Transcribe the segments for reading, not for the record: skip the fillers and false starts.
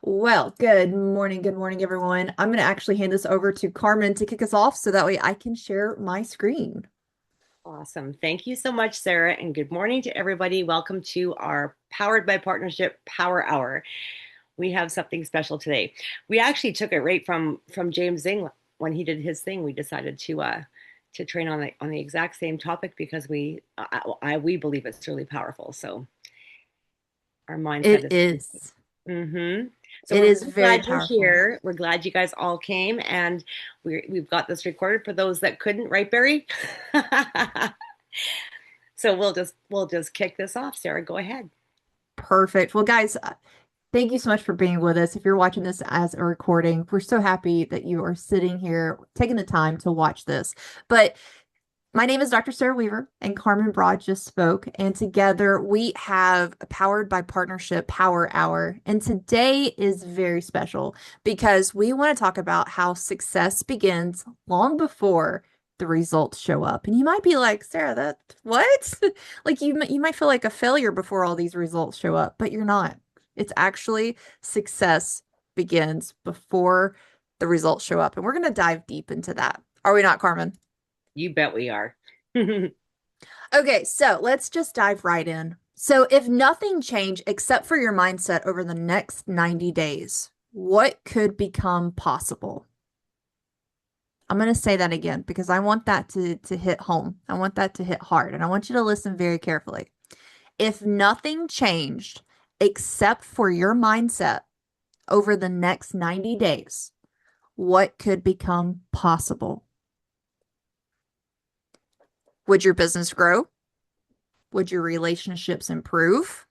Well, good morning, everyone. I'm going to actually hand this over to Carmen to kick us off so that way I can share my screen. Awesome. Thank you so much, Sarah, and good morning to everybody. Welcome to our Powered by Partnership Power Hour. We have something special today. We actually took it right from James Zing when he did his thing. We decided to train on the exact same topic because we believe it's really powerful. So our mindset It is. is. Mm-hmm. So It we're is really very glad you're powerful. here. We're glad you guys all came, and we've got this recorded for those that couldn't, right, Barry? So we'll just kick this off. Sarah, go ahead. Perfect. Well, guys, thank you so much for being with us. If you're watching this as a recording, we're so happy that you are sitting here taking the time to watch this. But my name is Dr. Sarah Weaver, and Carmen Broad just spoke. And together we have a Powered by Partnership Power Hour. And today is very special because we want to talk about how success begins long before the results show up. And you might be like, Sarah, that what? Like you might feel like a failure before all these results show up, but you're not. It's actually success begins before the results show up. And we're going to dive deep into that. Are we not, Carmen? You bet we are. Okay, so let's just dive right in. So, if nothing changed except for your mindset over the next 90 days, what could become possible? I'm going to say that again because I want that to hit home. I want that to hit hard, and I want you to listen very carefully. If nothing changed except for your mindset over the next 90 days, what could become possible? Would your business grow? Would your relationships improve?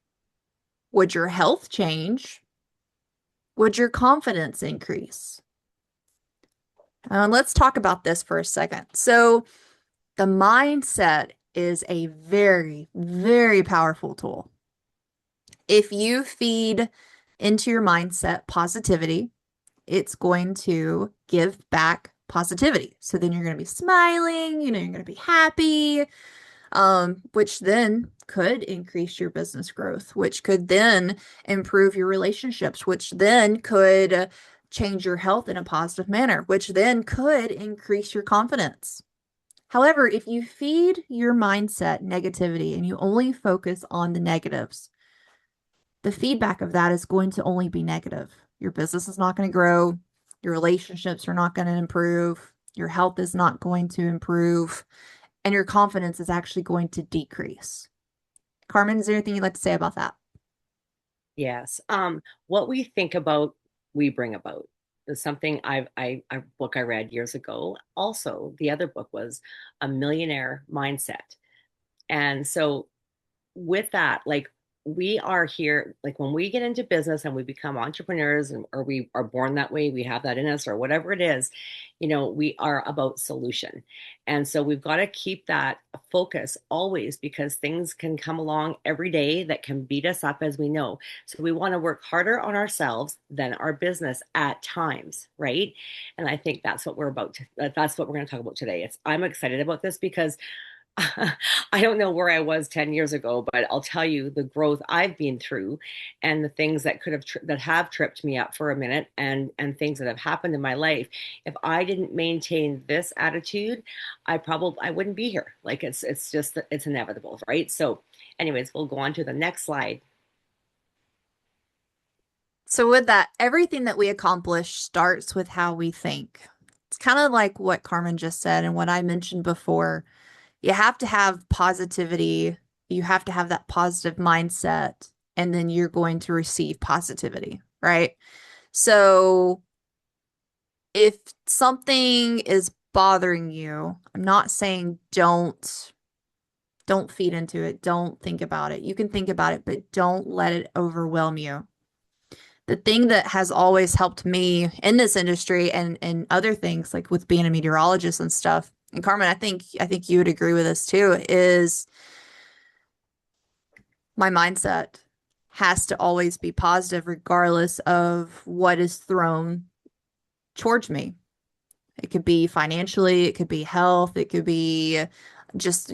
Would your health change? Would your confidence increase? Let's talk about this for a second. So, the mindset is a very, very powerful tool. If you feed into your mindset positivity, it's going to give back positivity. So then you're going to be smiling, you're going to be happy, which then could increase your business growth, which could then improve your relationships, which then could change your health in a positive manner, which then could increase your confidence. However, if you feed your mindset negativity and you only focus on the negatives, the feedback of that is going to only be negative. Your business is not going to grow, your relationships are not going to improve, your health is not going to improve, and your confidence is actually going to decrease. Carmen, is there anything you'd like to say about that? Yes. What we think about, we bring about. Is something a book I read years ago. Also, the other book was A Millionaire Mindset. And so with that, like we are here, like when we get into business and we become entrepreneurs or we are born that way, we have that in us or whatever it is, we are about solution. And so we've got to keep that focus always because things can come along every day that can beat us up as we know. So we want to work harder on ourselves than our business at times, right? And I think that's what we're going to talk about today. I'm excited about this because I don't know where I was 10 years ago, but I'll tell you the growth I've been through and the things that that have tripped me up for a minute and things that have happened in my life. If I didn't maintain this attitude, I wouldn't be here. Like it's just it's inevitable, right? So anyways, we'll go on to the next slide. So, with that, everything that we accomplish starts with how we think. It's kind of like what Carmen just said and what I mentioned before. You have to have positivity, you have to have that positive mindset, and then you're going to receive positivity, right? So, if something is bothering you, I'm not saying don't feed into it, don't think about it. You can think about it, but don't let it overwhelm you. The thing that has always helped me in this industry and other things like with being a meteorologist and stuff, and Carmen, I think you would agree with this too, is my mindset has to always be positive regardless of what is thrown towards me. It could be financially, it could be health, it could be just,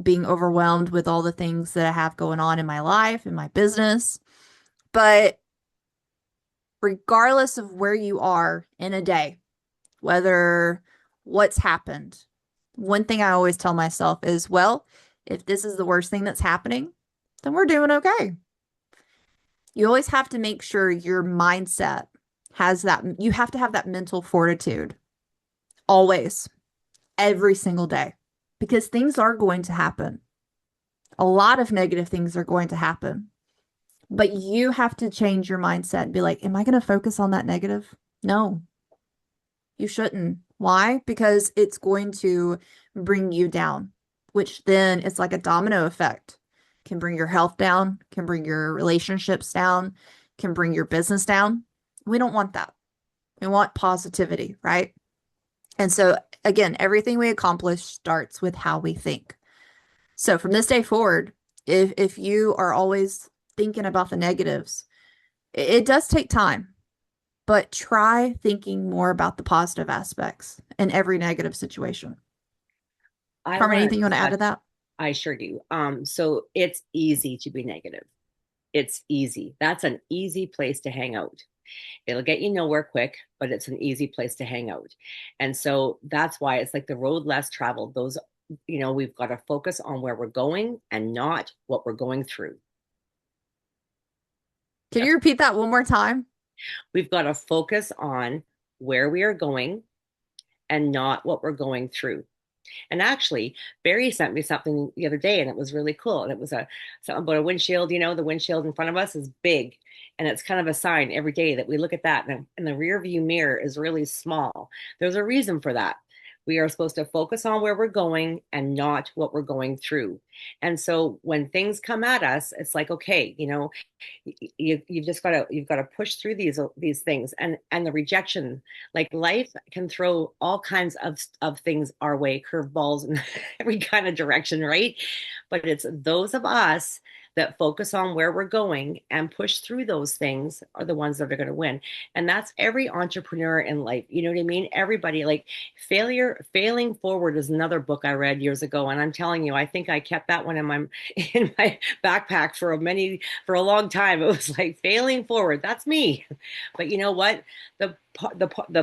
being overwhelmed with all the things that I have going on in my life, in my business. But regardless of where you are in a day, whether what's happened, one thing I always tell myself is, well, if this is the worst thing that's happening, then we're doing okay. You always have to make sure your mindset has that, you have to have that mental fortitude always, every single day, because things are going to happen. A lot of negative things are going to happen, but you have to change your mindset and be like, am I going to focus on that negative? No, you shouldn't. Why? Because it's going to bring you down, which then it's like a domino effect. Can bring your health down, can bring your relationships down, can bring your business down. We don't want that. We want positivity, right? And so, again, everything we accomplish starts with how we think. So, from this day forward, if you are always thinking about the negatives, it does take time, but try thinking more about the positive aspects in every negative situation. I Carmen, want anything you want to to add touch, to that? I sure do. So it's easy to be negative. It's easy. That's an easy place to hang out. It'll get you nowhere quick, but it's an easy place to hang out. And so that's why it's like the road less traveled. Those, we've got to focus on where we're going and not what we're going through. Can That's, you repeat that one more time? we've got to focus on where we are going and not what we're going through. And actually, Barry sent me something the other day, and it was really cool. And it was something about a windshield. The windshield in front of us is big, and it's kind of a sign every day that we look at that, and the rear view mirror is really small. There's a reason for that. We are supposed to focus on where we're going and not what we're going through. And so when things come at us, it's like, okay, you've just got to push through these things, and the rejection, like life can throw all kinds of things our way, curveballs in every kind of direction, right? But it's those of us that focus on where we're going and push through those things are the ones that are going to win. And that's every entrepreneur in life, you know what I mean? Everybody, like, failing forward is another book I read years ago, and I'm telling you, I think I kept that one in my backpack for a long time. It was like failing forward. That's me. But you know what? The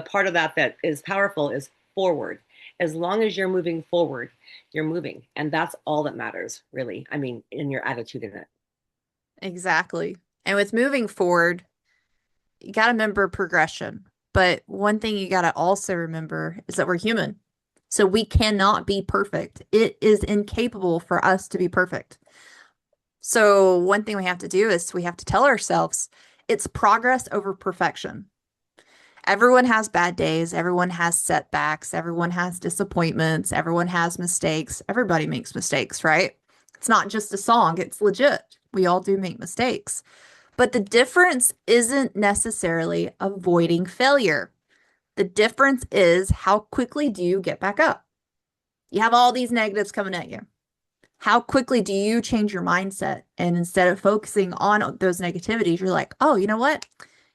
part of that is powerful is forward. As long as you're moving forward, you're moving. And that's all that matters, really. I mean, in your attitude in it. Exactly. And with moving forward, you got to remember progression. But one thing you got to also remember is that we're human. So we cannot be perfect. It is incapable for us to be perfect. So one thing we have to do is we have to tell ourselves it's progress over perfection. Everyone has bad days, everyone has setbacks, everyone has disappointments, everyone has mistakes. Everybody makes mistakes, right? It's not just a song, it's legit. We all do make mistakes. But the difference isn't necessarily avoiding failure. The difference is how quickly do you get back up? You have all these negatives coming at you. How quickly do you change your mindset? And instead of focusing on those negativities, you're like, oh, you know what?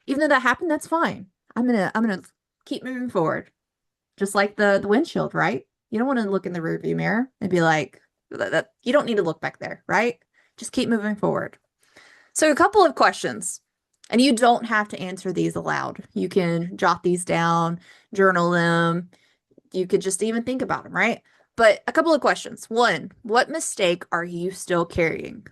Even though that happened, that's fine. I'm gonna keep moving forward. Just like the windshield, right? You don't want to look in the rearview mirror and be like, that you don't need to look back there, right? Just keep moving forward. So a couple of questions, and you don't have to answer these aloud. You can jot these down, journal them. You could just even think about them, right? But a couple of questions. One, what mistake are you still carrying?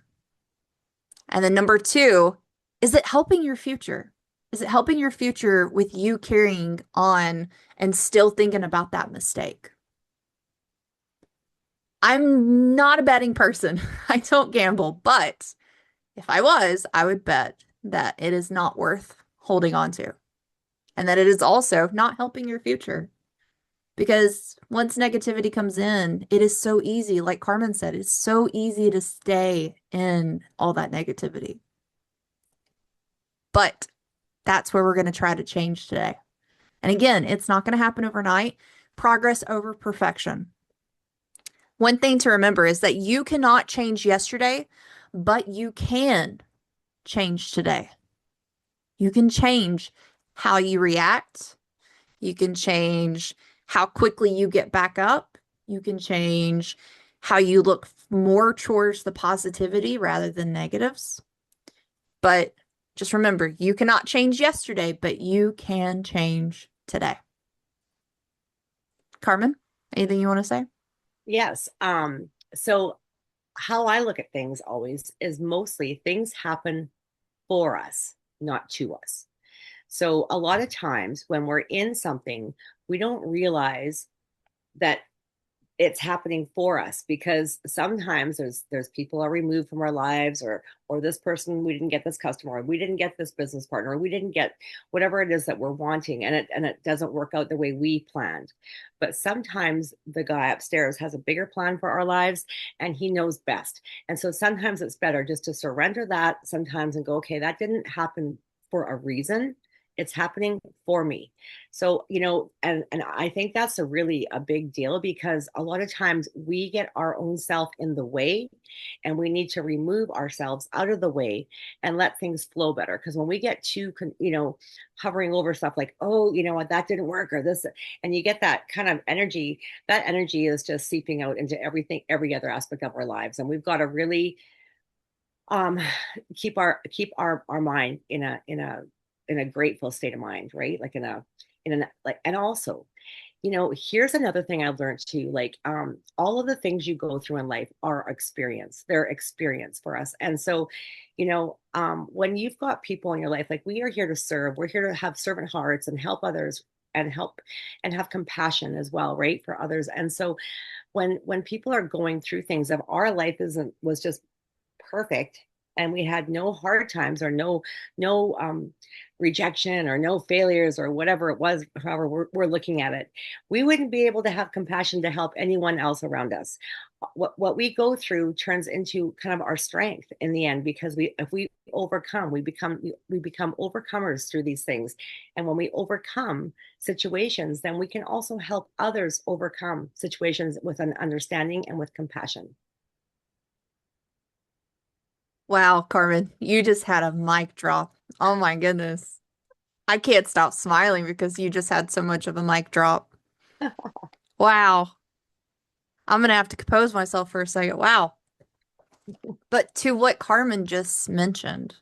And then number two, is it helping your future? Is it helping your future with you carrying on and still thinking about that mistake? I'm not a betting person. I don't gamble, but if I was, I would bet that it is not worth holding on to and that it is also not helping your future. Because once negativity comes in, it is so easy, like Carmen said, it's so easy to stay in all that negativity. But that's where we're going to try to change today. And again, it's not going to happen overnight. Progress over perfection. One thing to remember is that you cannot change yesterday, but you can change today. You can change how you react. You can change how quickly you get back up. You can change how you look more towards the positivity rather than negatives. But Just remember, you cannot change yesterday, but you can change today. Carmen, anything you want to say? Yes. So how I look at things always is mostly things happen for us, not to us. So a lot of times when we're in something, we don't realize that it's happening for us, because sometimes there's people are removed from our lives, or this person, we didn't get this customer, or we didn't get this business partner, or we didn't get whatever it is that we're wanting, and it doesn't work out the way we planned. But sometimes the guy upstairs has a bigger plan for our lives, and he knows best. And so sometimes it's better just to surrender that sometimes and go, okay, that didn't happen for a reason, it's happening for me. So, and I think that's a big deal, because a lot of times we get our own self in the way, and we need to remove ourselves out of the way and let things flow better. Because when we get too, hovering over stuff like, oh, you know what, that didn't work, or this, and you get that kind of energy, that energy is just seeping out into everything, every other aspect of our lives. And we've got to really um keep our mind in a grateful state of mind, right? Like like, and also, here's another thing I've learned too. Like, all of the things you go through in life are experience. They're experience for us. And so, when you've got people in your life, like, we are here to serve, we're here to have servant hearts and help others, and help and have compassion as well, right, for others. And so when people are going through things, if our life isn't was just perfect, and we had no hard times, or no rejection, or no failures, or whatever it was, however we're looking at it, we wouldn't be able to have compassion to help anyone else around us. What we go through turns into kind of our strength in the end, because if we overcome, we become overcomers through these things. And when we overcome situations, then we can also help others overcome situations with an understanding and with compassion. Wow, Carmen, you just had a mic drop. Oh my goodness. I can't stop smiling because you just had so much of a mic drop. Wow. I'm gonna have to compose myself for a second. Wow. But to what Carmen just mentioned,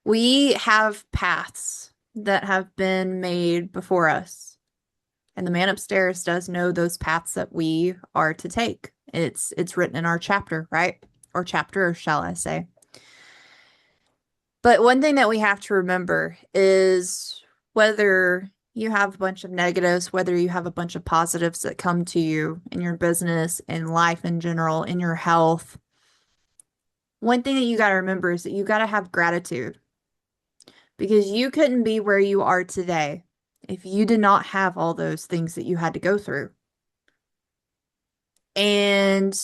we have paths that have been made before us. And the man upstairs does know those paths that we are to take. It's written in our chapter, right? Or chapter, shall I say. But one thing that we have to remember is whether you have a bunch of negatives, whether you have a bunch of positives that come to you in your business, in life in general, in your health, one thing that you got to remember is that you got to have gratitude, because you couldn't be where you are today if you did not have all those things that you had to go through. And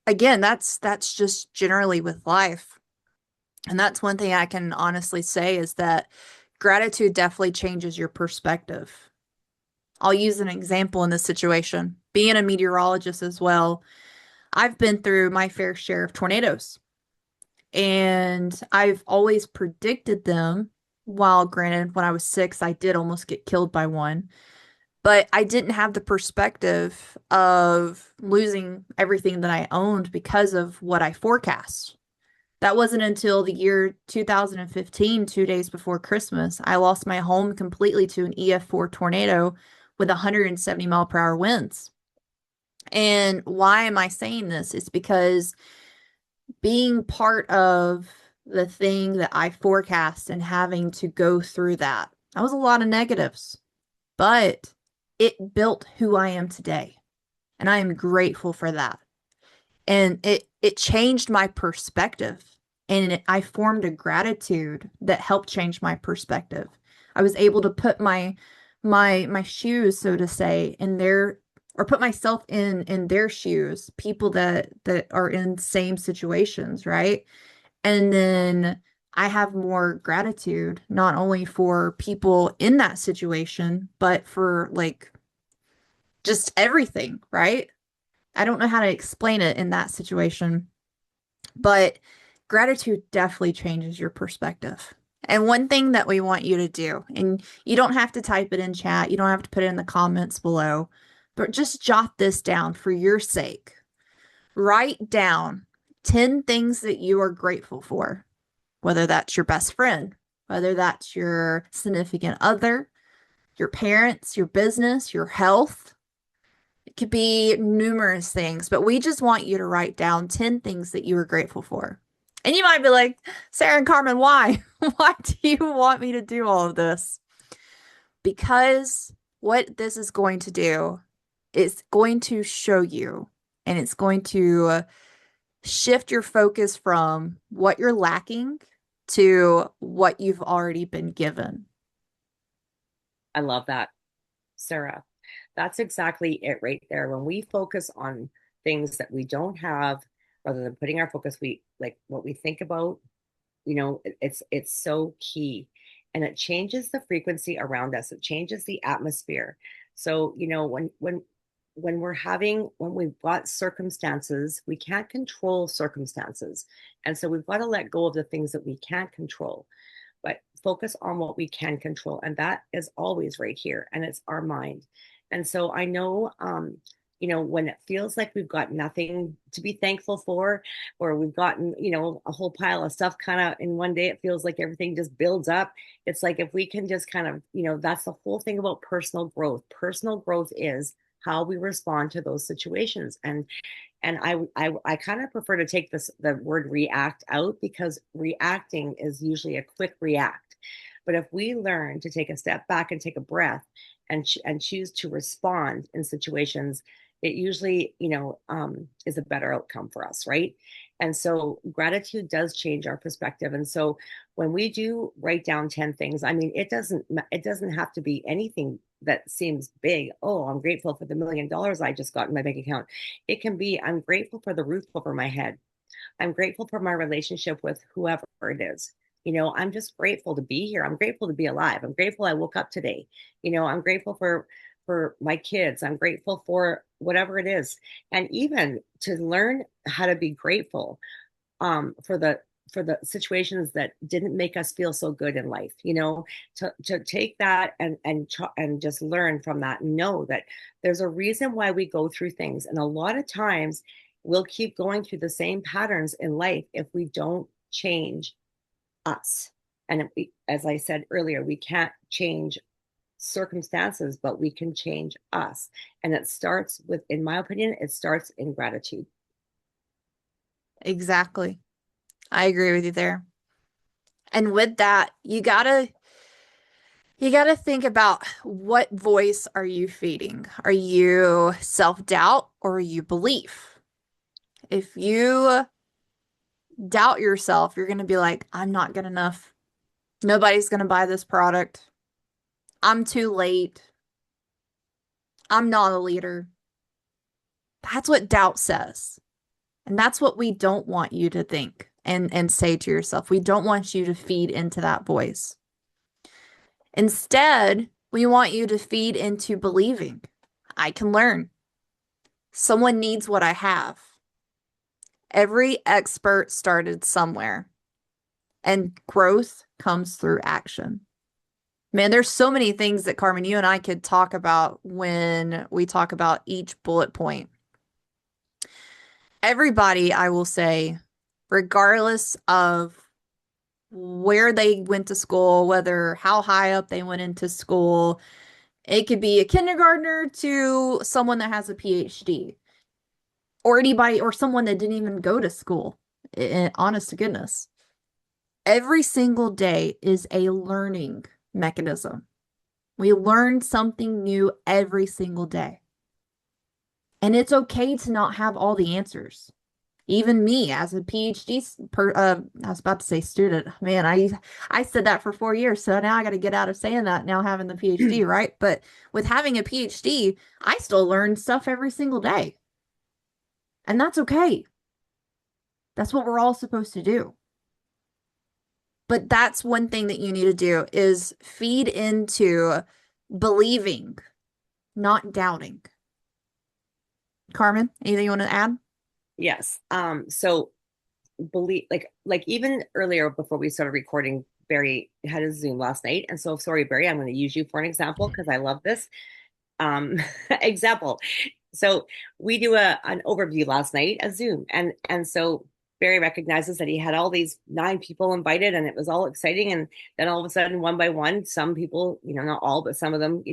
again, that's just generally with life. And that's one thing I can honestly say is that gratitude definitely changes your perspective. I'll use an example in this situation. Being a meteorologist as well, I've been through my fair share of tornadoes, and I've always predicted them. While granted, when I was 6, I did almost get killed by one, but I didn't have the perspective of losing everything that I owned because of what I forecast. That wasn't until the year 2015, 2 days before Christmas, I lost my home completely to an EF4 tornado with 170-mile-per-hour winds. And why am I saying this? It's because being part of the thing that I forecast and having to go through that was a lot of negatives, but it built who I am today. And I am grateful for that. And it changed my perspective, and I formed a gratitude that helped change my perspective. I was able to put my shoes, so to say, in their, or put myself in their shoes, people that are in same situations, right? And then I have more gratitude not only for people in that situation, but for like just everything, right? I don't know how to explain it in that situation, but gratitude definitely changes your perspective. And one thing that we want you to do, and you don't have to type it in chat, you don't have to put it in the comments below, but just jot this down for your sake. Write down 10 things that you are grateful for. whether that's your best friend, whether that's your significant other, your parents, your business, your health. It could be numerous things, but we just want you to write down 10 things that you are grateful for. And you might be like, Sarah and Carmen, why? Why do you want me to do all of this? Because what this is going to do is going to show you and it's going to shift your focus from what you're lacking to what you've already been given. I love that, Sarah. That's exactly it right there. When we focus on things that we don't have, rather than putting our focus, we like what we think about, it's so key. And it changes the frequency around us. It changes the atmosphere. So, when we've got circumstances, we can't control circumstances. And so we've got to let go of the things that we can't control, but focus on what we can control. And that is always right here. And it's our mind. And so I know, when it feels like we've got nothing to be thankful for, or we've gotten, a whole pile of stuff kind of in one day, it feels like everything just builds up. It's like if we can just kind of, that's the whole thing about personal growth. Personal growth is how we respond to those situations. And I kind of prefer to take the word react out, because reacting is usually a quick react. But if we learn to take a step back and take a breath and choose to respond in situations, it usually is a better outcome for us, right? And so gratitude does change our perspective. And so when we do write down 10 things, I mean, it doesn't have to be anything that seems big. Oh, I'm grateful for the $1 million I just got in my bank account. It can be, I'm grateful for the roof over my head. I'm grateful for my relationship with whoever it is. I'm just grateful to be here. I'm grateful to be alive. I'm grateful I woke up today. I'm grateful for my kids. I'm grateful for whatever it is. And even to learn how to be grateful for the situations that didn't make us feel so good in life, to take that and just learn from that and know that there's a reason why we go through things. And a lot of times we'll keep going through the same patterns in life if we don't change us. And as I said earlier, we can't change circumstances, but we can change us. And it starts with, in my opinion, it starts in gratitude. Exactly. I agree with you there. And with that, you gotta think about what voice are you feeding? Are you self-doubt or are you belief? If you doubt yourself, you're gonna be like, I'm not good enough. Nobody's gonna buy this product. I'm too late. I'm not a leader. That's what doubt says. And that's what we don't want you to think and say to yourself. We don't want you to feed into that voice. Instead, we want you to feed into believing. I can learn. Someone needs what I have. Every expert started somewhere, and growth comes through action. Man, there's so many things that Carmen, you and I could talk about when we talk about each bullet point. Everybody, I will say, regardless of where they went to school, whether how high up they went into school, it could be a kindergartner to someone that has a PhD, or anybody or someone that didn't even go to school. Honest to goodness. Every single day is a learning mechanism. We learn something new every single day. And it's okay to not have all the answers. Even me as a PhD I was about to say student. Man, I said that for 4 years, so now I got to get out of saying that now having the PhD, right? But with having a PhD, I still learn stuff every single day. And that's okay. That's what we're all supposed to do. But that's one thing that you need to do is feed into believing, not doubting. Carmen, anything you want to add? Yes. So believe, like even earlier before we started recording, Barry had a Zoom last night. And so sorry, Barry, I'm going to use you for an example because I love this example. So we do an overview last night, a Zoom. And so Barry recognizes that he had all these 9 people invited and it was all exciting. And then all of a sudden, one by one, some people, not all, but some of them,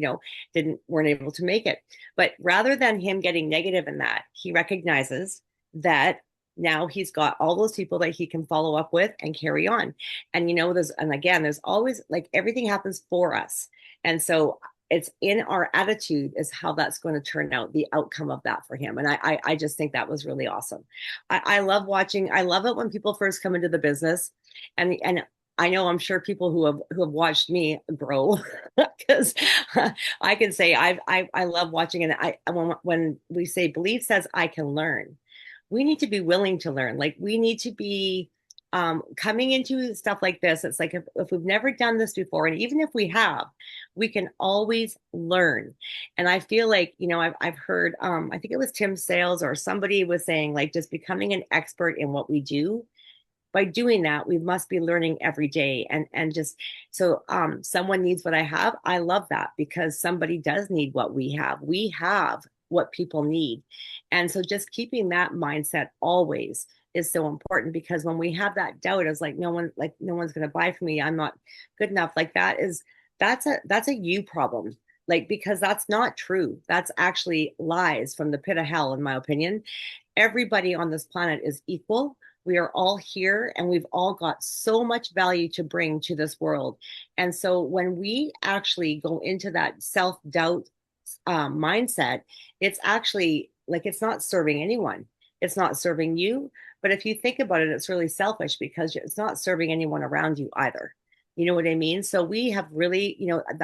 weren't able to make it. But rather than him getting negative in that, he recognizes that now he's got all those people that he can follow up with and carry on. And there's always, like, everything happens for us. And so it's in our attitude is how that's going to turn out, the outcome of that for him. And I just think that was really awesome. I love watching. I love it when people first come into the business, and I know, I'm sure people who have watched me grow, because I can say I love watching. And when we say belief says I can learn, we need to be willing to learn. Like, we need to be coming into stuff like this. It's like, if we've never done this before, and even if we have, we can always learn. And I feel like, I've heard, I think it was Tim Sales or somebody was saying, like, just becoming an expert in what we do. By doing that, we must be learning every day. And just so someone needs what I have. I love that, because somebody does need what we have. We have what people need. And so just keeping that mindset always is so important, because when we have that doubt, it's like, no one's going to buy from me, I'm not good enough, like, that's a you problem. Like, because that's not true. That's actually lies from the pit of hell, in my opinion. Everybody on this planet is equal. We are all here, and we've all got so much value to bring to this world. And so when we actually go into that self-doubt mindset, it's actually like, it's not serving anyone. It's not serving you. But if you think about it, it's really selfish, because it's not serving anyone around you either. You know what I mean? So we have really,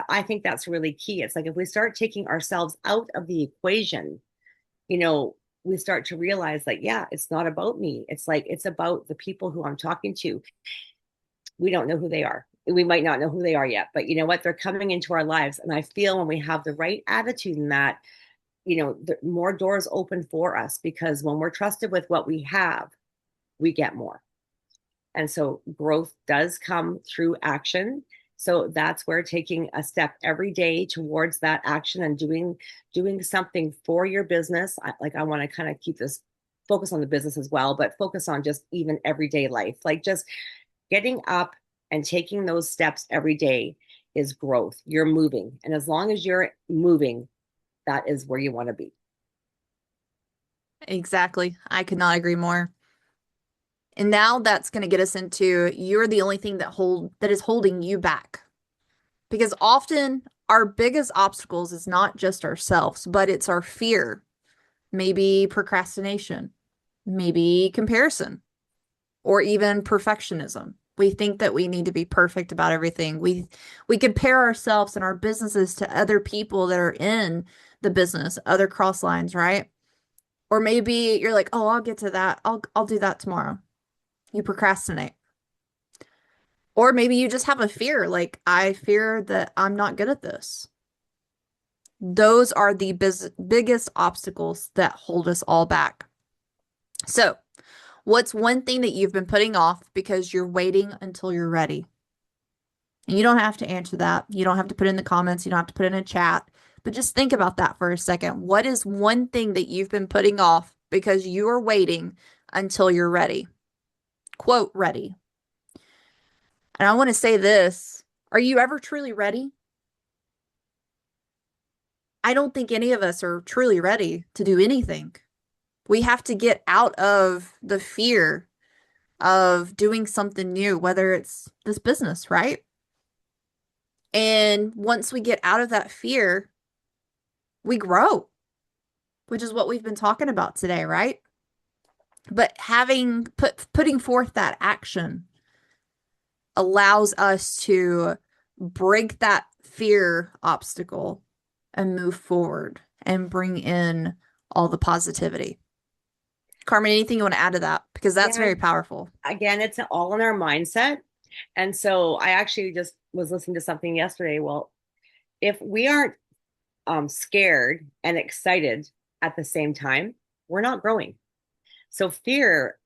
I think that's really key. It's like, if we start taking ourselves out of the equation, you know, we start to realize, like, yeah, it's not about me. It's like, it's about the people who I'm talking to. We don't know who they are. We might not know who they are yet, but you know what? They're coming into our lives. And I feel when we have the right attitude in that, the more doors open for us, because when we're trusted with what we have, we get more. And so growth does come through action. So that's where taking a step every day towards that action and doing something for your business. I want to kind of keep this focus on the business as well, but focus on just even everyday life. Like, just getting up and taking those steps every day is growth. You're moving. And as long as you're moving, that is where you want to be. Exactly. I could not agree more. And now that's going to get us into, you're the only thing that is holding you back. Because often our biggest obstacles is not just ourselves, but it's our fear, maybe procrastination, maybe comparison, or even perfectionism. We think that we need to be perfect about everything. We compare ourselves and our businesses to other people that are in the business, other cross lines, right? Or maybe you're like, "Oh, I'll get to that. I'll do that tomorrow." You procrastinate. Or maybe you just have a fear, like, I fear that I'm not good at this. Those are the biggest obstacles that hold us all back. So, what's one thing that you've been putting off because you're waiting until you're ready? And you don't have to answer that. You don't have to put it in the comments. You don't have to put it in a chat. But just think about that for a second. What is one thing that you've been putting off because you are waiting until you're ready? Quote, ready. And I want to say this. Are you ever truly ready? I don't think any of us are truly ready to do anything. We have to get out of the fear of doing something new, whether it's this business, right? And once we get out of that fear, we grow, which is what we've been talking about today, right? But putting forth that action allows us to break that fear obstacle and move forward and bring in all the positivity. Carmen, anything you want to add to that? Because that's Yeah, very powerful. again, it's all in our mindset. And so I actually just was listening to something yesterday. Well, if we aren't scared and excited at the same time, we're not growing. So fear,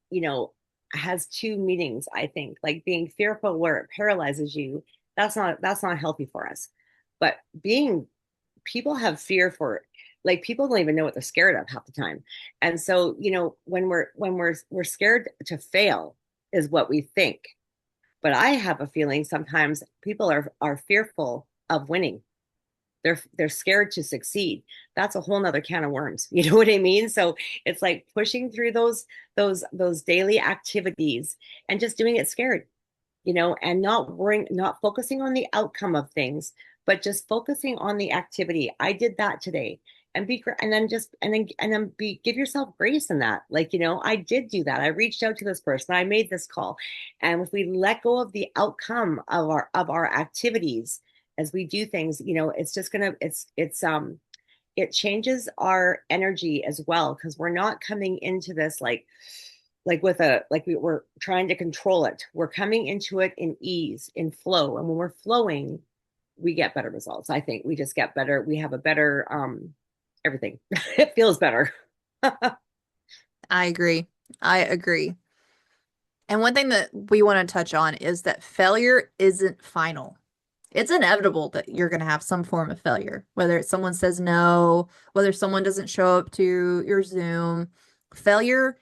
has two meanings, I think. Like, being fearful where it paralyzes you, that's not healthy for us. But being people have fear for Like people don't even know what they're scared of half the time. And so, when we're scared to fail is what we think. But I have a feeling sometimes people are fearful of winning. They're scared to succeed. That's a whole nother can of worms. You know what I mean? So it's like pushing through those daily activities and just doing it scared, and not worrying, not focusing on the outcome of things, but just focusing on the activity. I did that today. And then give yourself grace in that. Like, I did do that. I reached out to this person. I made this call. And if we let go of the outcome of our activities as we do things, it's just gonna it changes our energy as well, because we're not coming into this we're trying to control it. We're coming into it in ease, in flow. And when we're flowing, we get better results. I think we just get better. We have a better everything. It feels better. I agree. I agree. And one thing that we want to touch on is that failure isn't final. It's inevitable that you're going to have some form of failure, whether it's someone says no, whether someone doesn't show up to your Zoom. Failure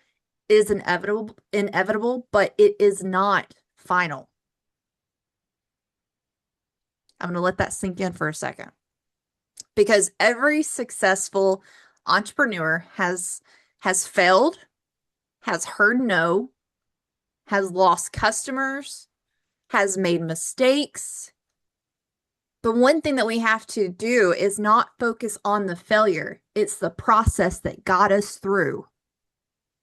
is inevitable, but it is not final. I'm going to let that sink in for a second, because every successful entrepreneur has failed, has heard no, has lost customers, has made mistakes. The one thing that we have to do is not focus on the failure. It's the process that got us through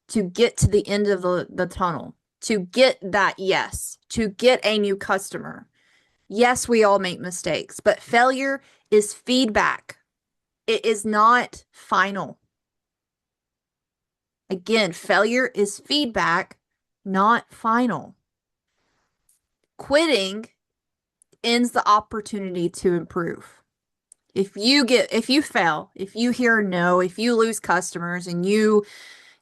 to get to the end of the tunnel, to get that yes, to get a new customer. Yes, we all make mistakes, but failure is feedback. It is not final. Again, failure is feedback, not final. Quitting ends the opportunity to improve. If you fail, if you hear no, if you lose customers and you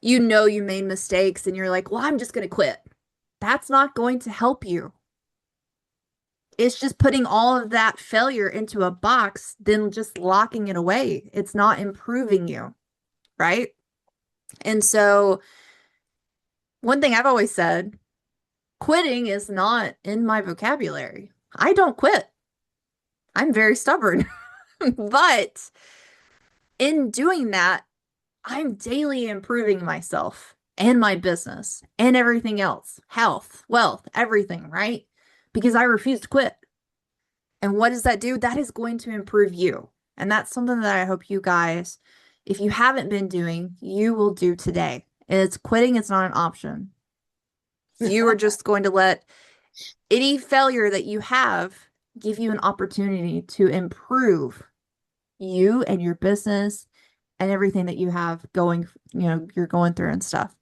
know you made mistakes and you're like, well, I'm just going to quit. That's not going to help you. It's just putting all of that failure into a box, then just locking it away. It's not improving you, right? And so, one thing I've always said, quitting is not in my vocabulary. I don't quit. I'm very stubborn. But in doing that, I'm daily improving myself and my business and everything else, health, wealth, everything, right? Because I refuse to quit. And what does that do? That is going to improve you. And that's something that I hope you guys, if you haven't been doing, you will do today. It's quitting, it's not an option. You are just going to let any failure that you have give you an opportunity to improve you and your business and everything that you have going, you're going through and stuff.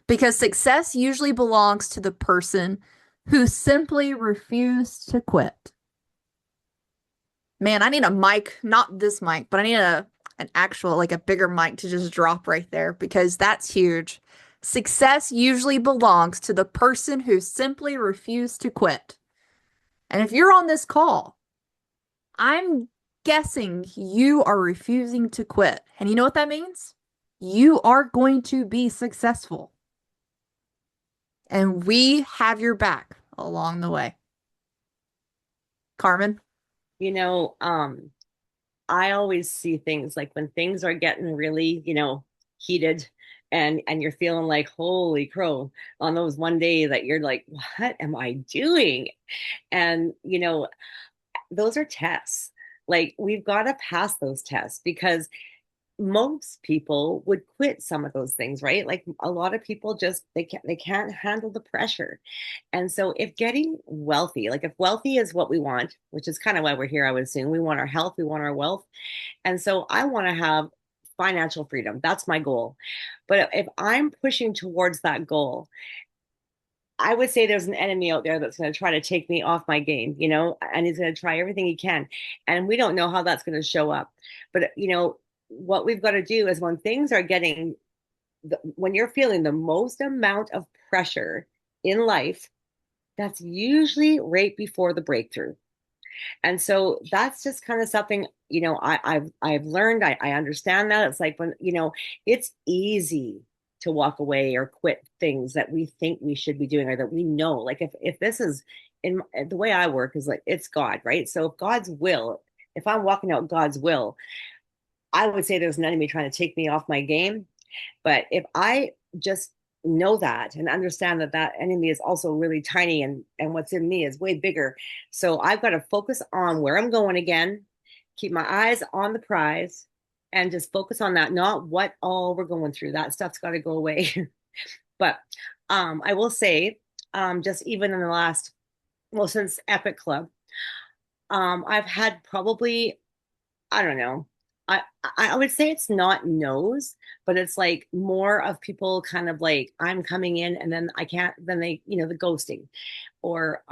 Because success usually belongs to the person who simply refused to quit. Man, I need a mic, not this mic, but I need an actual, like a bigger mic to just drop right there, because that's huge. Success usually belongs to the person who simply refused to quit. And if you're on this call, I'm guessing you are refusing to quit. And you know what that means? You are going to be successful. And we have your back along the way. Carmen? You know, I always see things like when things are getting really, heated, and you're feeling like holy crow, on those one day that you're like, what am I doing? And those are tests. Like we've got to pass those tests, because most people would quit some of those things, right? Like a lot of people just they can't handle the pressure. And so if getting wealthy, like if wealthy is what we want, which is kind of why we're here, I would assume we want our health, we want our wealth. And so I want to have financial freedom. That's my goal. But if I'm pushing towards that goal, I would say there's an enemy out there that's going to try to take me off my game, and he's going to try everything he can. And we don't know how that's going to show up. But, what we've got to do is when things are when you're feeling the most amount of pressure in life, that's usually right before the breakthrough. And so that's just kind of something, I've learned. I understand that. It's like when, it's easy to walk away or quit things that we think we should be doing or that we know. Like if this is in the way I work is like it's God, right? So if God's will, if I'm walking out God's will, I would say there's an enemy trying to take me off my game. But if I just know that and understand that that enemy is also really tiny and what's in me is way bigger. So I've got to focus on where I'm going again, keep my eyes on the prize and just focus on that, not what all we're going through. That stuff's got to go away. But I will say, just even in the last, well, since Epic Club, I've had probably I don't know. I would say it's not no's, but it's like more of people kind of like I'm coming in and then I can't then they, the ghosting. Or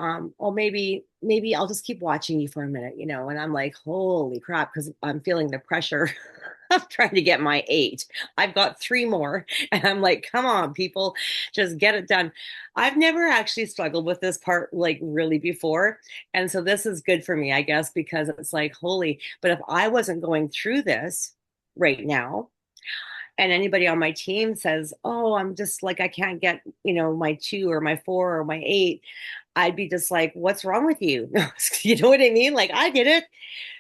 maybe I'll just keep watching you for a minute, and I'm like, holy crap, because I'm feeling the pressure of trying to get my 8. I've got 3 more, and I'm like, come on, people, just get it done. I've never actually struggled with this part like really before. And so this is good for me, I guess, because it's like, holy, but if I wasn't going through this right now, and anybody on my team says, oh, I'm just like, I can't get, my 2 or my 4 or my 8, I'd be just like, what's wrong with you? You know what I mean? Like, I get it.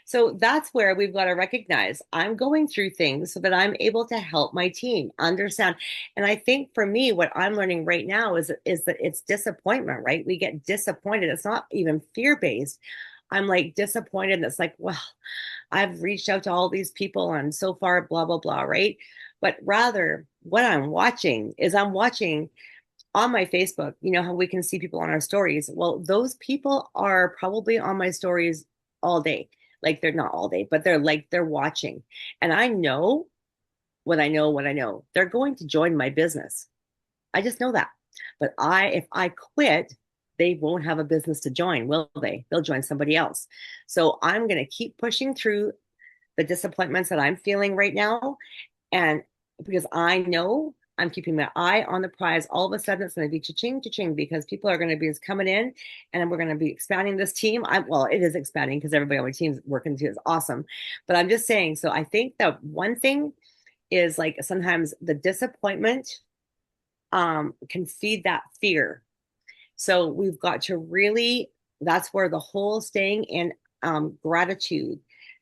So that's where we've got to recognize I'm going through things so that I'm able to help my team understand. And I think for me, what I'm learning right now is that it's disappointment, right? We get disappointed. It's not even fear based. I'm like disappointed. It's like, well, I've reached out to all these people and so far, blah, blah, blah, right? But rather, what I'm watching is I'm watching on my Facebook, how we can see people on our stories. Well, those people are probably on my stories all day. Like they're not all day, but they're watching. And I know what I know, what I know. They're going to join my business. I just know that. But if I quit, they won't have a business to join, will they? They'll join somebody else. So I'm going to keep pushing through the disappointments that I'm feeling right now. And because I know I'm keeping my eye on the prize, all of a sudden it's going to be cha-ching, cha-ching, because people are going to be coming in and we're going to be expanding this team. Well, it is expanding because everybody on my team is working too. Is awesome. But I'm just saying, so I think that one thing is like sometimes the disappointment can feed that fear. So we've got to really, that's where the whole staying in gratitude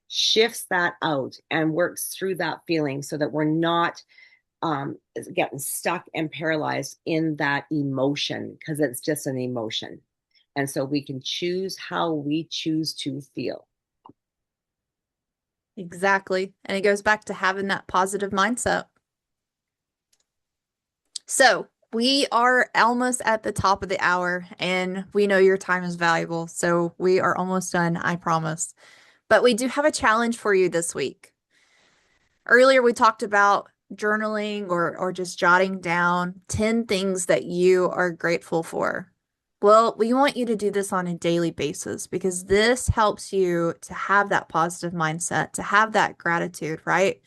shifts that out and works through that feeling so that we're not getting stuck and paralyzed in that emotion because it's just an emotion. And so we can choose how we choose to feel. Exactly. And it goes back to having that positive mindset. So we are almost at the top of the hour, and we know your time is valuable. So we are almost done, I promise. But we do have a challenge for you this week. Earlier, we talked about journaling or just jotting down 10 things that you are grateful for. Well, we want you to do this on a daily basis because this helps you to have that positive mindset, to have that gratitude, right?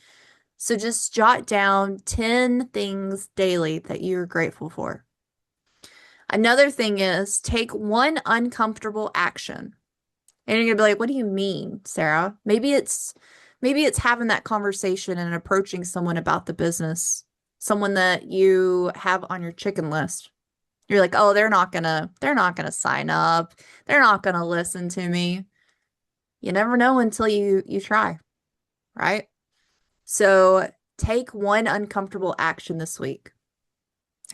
So just jot down 10 things daily that you're grateful for. Another thing is take one uncomfortable action. And you're gonna be like, what do you mean, Sarah? Maybe it's having that conversation and approaching someone about the business, someone that you have on your chicken list. You're like, oh, they're not gonna sign up. They're not gonna listen to me. You never know until you try, right? So take one uncomfortable action this week.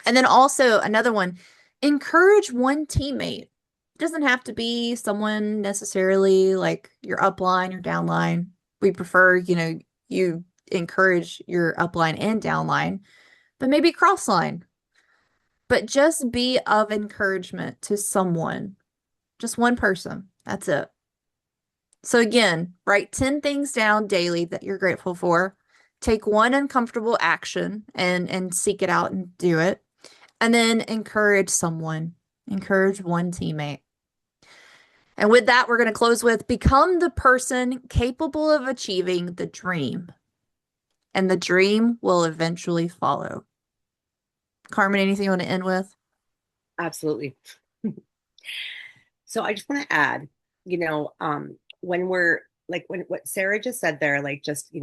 And then also another one, encourage one teammate. It doesn't have to be someone necessarily like your upline, your downline. We prefer, you encourage your upline and downline, but maybe crossline. But just be of encouragement to someone, just one person. That's it. So again, write 10 things down daily that you're grateful for. Take one uncomfortable action and seek it out and do it. And then encourage someone. Encourage one teammate. And with that, we're going to close with become the person capable of achieving the dream. And the dream will eventually follow. Carmen, anything you want to end with? Absolutely. So I just want to add, when we're like when what Sarah just said there, like just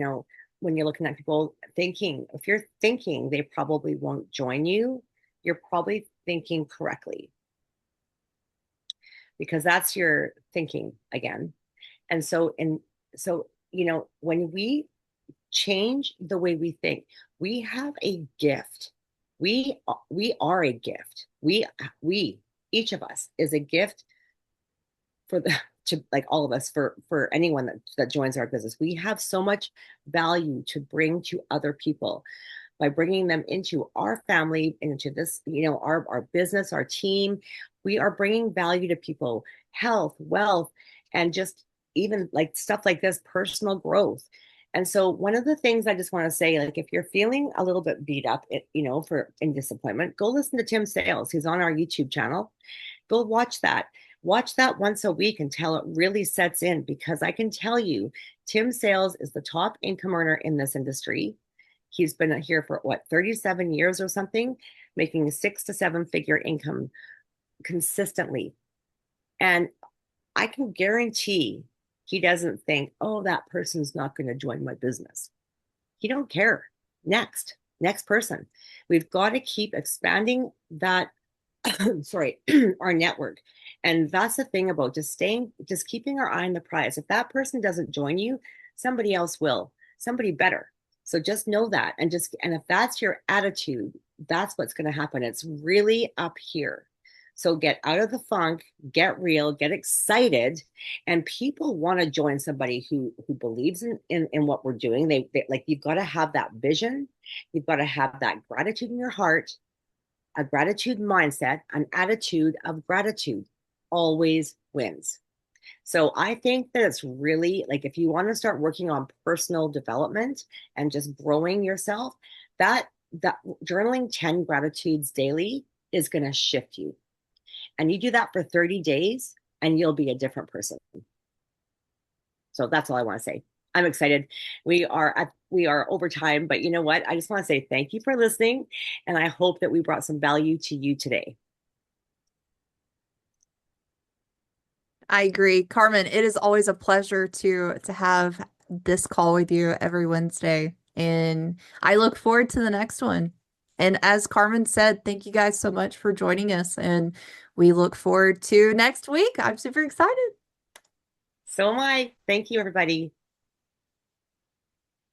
when you're looking at people thinking, if you're thinking they probably won't join you, you're probably thinking correctly because that's your thinking again. And so when we change the way we think, we have a gift. We are a gift. We each of us is a gift for the to like all of us for anyone that joins our business. We have so much value to bring to other people by bringing them into our family, into this, our business, our team. We are bringing value to people, health, wealth, and just even like stuff like this, personal growth. And so one of the things I just want to say, like if you're feeling a little bit beat up, for in disappointment, go listen to Tim Sales. He's on our YouTube channel. Go watch that. Watch that once a week until it really sets in, because I can tell you, Tim Sales is the top income earner in this industry. He's been here for what, 37 years or something, making 6 to 7 figure income consistently. And I can guarantee he doesn't think, oh, that person's not going to join my business. He don't care. Next person. We've got to keep expanding that sorry, our network. And that's the thing about just keeping our eye on the prize. If that person doesn't join you, somebody else will, somebody better. So just know that. And if that's your attitude, that's what's going to happen. It's really up here. So get out of the funk, get real, get excited. And people want to join somebody who believes in what we're doing. They like, you've got to have that vision. You've got to have that gratitude in your heart, a gratitude mindset, an attitude of gratitude always wins. So I think that it's really like if you want to start working on personal development and just growing yourself, that journaling 10 gratitudes daily is going to shift you. And you do that for 30 days and you'll be a different person. So that's all I want to say. I'm excited. We are over time, but you know what? I just want to say thank you for listening, and I hope that we brought some value to you today. I agree. Carmen, it is always a pleasure to have this call with you every Wednesday, and I look forward to the next one. And as Carmen said, thank you guys so much for joining us, and we look forward to next week. I'm super excited. So am I. Thank you, everybody.